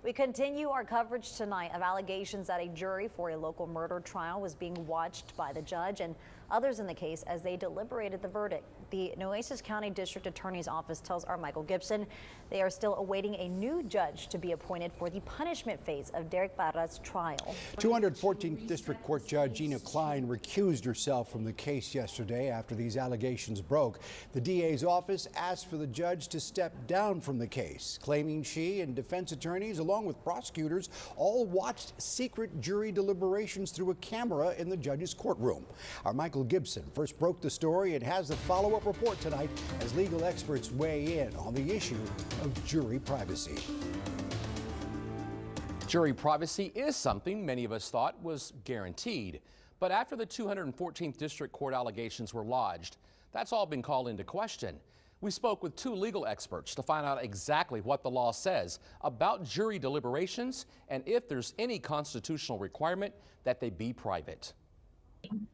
We continue our coverage tonight of allegations that a jury for a local murder trial was being watched by the judge and others in the case as they deliberated the verdict. The Nueces County District Attorney's Office tells our Michael Gibson they are still awaiting a new judge to be appointed for the punishment phase of Derek Barra's trial. 214th District Court Judge Ina Klein recused herself from the case yesterday after these allegations broke. The DA's office asked for the judge to step down from the case, claiming she and defense attorneys, along with prosecutors, all watched secret jury deliberations through a camera in the judge's courtroom. Our Michael Gibson first broke the story and has the follow-up report tonight as legal experts weigh in on the issue of jury privacy. Jury privacy is something many of us thought was guaranteed. But after the 214th District Court allegations were lodged, that's all been called into question. We spoke with two legal experts to find out exactly what the law says about jury deliberations and if there's any constitutional requirement that they be private.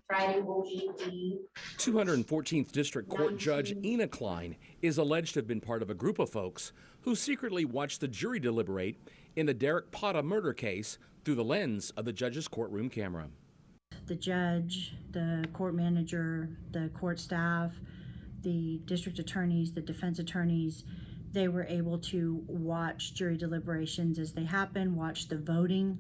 Friday will be the 214th District Court Judge Ina Klein is alleged to have been part of a group of folks who secretly watched the jury deliberate in the Derek Barra murder case through the lens of the judge's courtroom camera. The judge, the court manager, the court staff, the district attorneys, the defense attorneys, they were able to watch jury deliberations as they happen, watch the voting,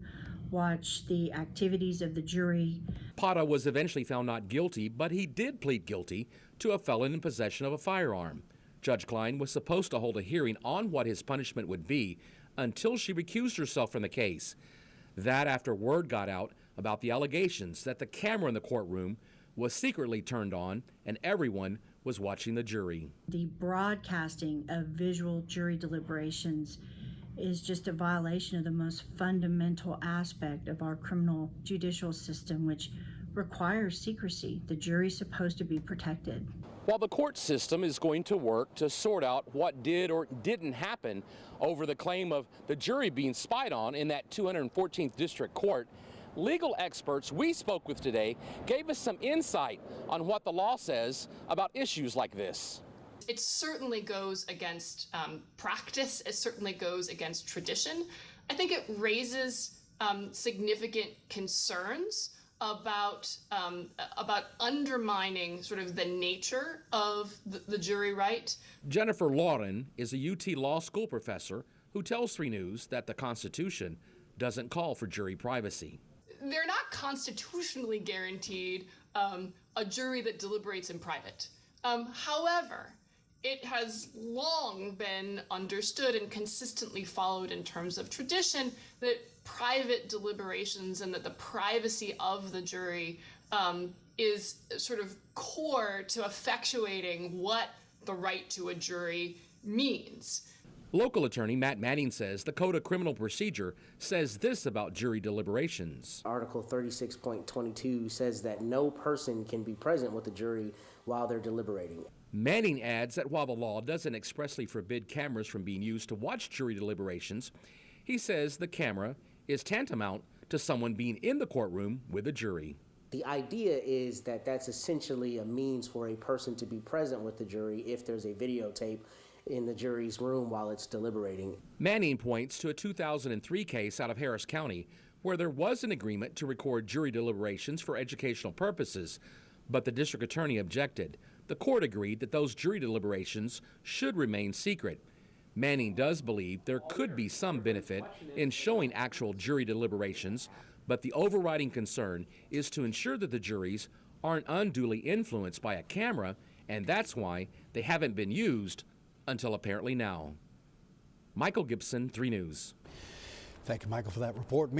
watch the activities of the jury. Barra was eventually found not guilty, but he did plead guilty to a felon in possession of a firearm. Judge Klein was supposed to hold a hearing on what his punishment would be until she recused herself from the case. That after word got out about the allegations that the camera in the courtroom was secretly turned on and everyone was watching the jury. The broadcasting of visual jury deliberations is just a violation of the most fundamental aspect of our criminal judicial system, which requires secrecy. The jury's supposed to be protected. While the court system is going to work to sort out what did or didn't happen over the claim of the jury being spied on in that 214th District Court, legal experts we spoke with today gave us some insight on what the law says about issues like this. It certainly goes against practice. It certainly goes against tradition. I think it raises significant concerns about undermining sort of the nature of the jury right. Jennifer Lauren is a UT Law School professor who tells 3 News that the Constitution doesn't call for jury privacy. They're not constitutionally guaranteed a jury that deliberates in private. However, it has long been understood and consistently followed in terms of tradition that private deliberations and that the privacy of the jury is sort of core to effectuating what the right to a jury means. Local attorney Matt Manning says the Code of Criminal Procedure says this about jury deliberations. Article 36.22 says that no person can be present with the jury while they're deliberating. Manning adds that while the law doesn't expressly forbid cameras from being used to watch jury deliberations, he says the camera is tantamount to someone being in the courtroom with a jury. The idea is that that's essentially a means for a person to be present with the jury if there's a videotape in the jury's room while it's deliberating. Manning points to a 2003 case out of Harris County where there was an agreement to record jury deliberations for educational purposes, but the district attorney objected. The court agreed that those jury deliberations should remain secret. Manning does believe there could be some benefit in showing actual jury deliberations, but the overriding concern is to ensure that the juries aren't unduly influenced by a camera, and that's why they haven't been used until apparently now. Michael Gibson, 3 News. Thank you, Michael, for that report.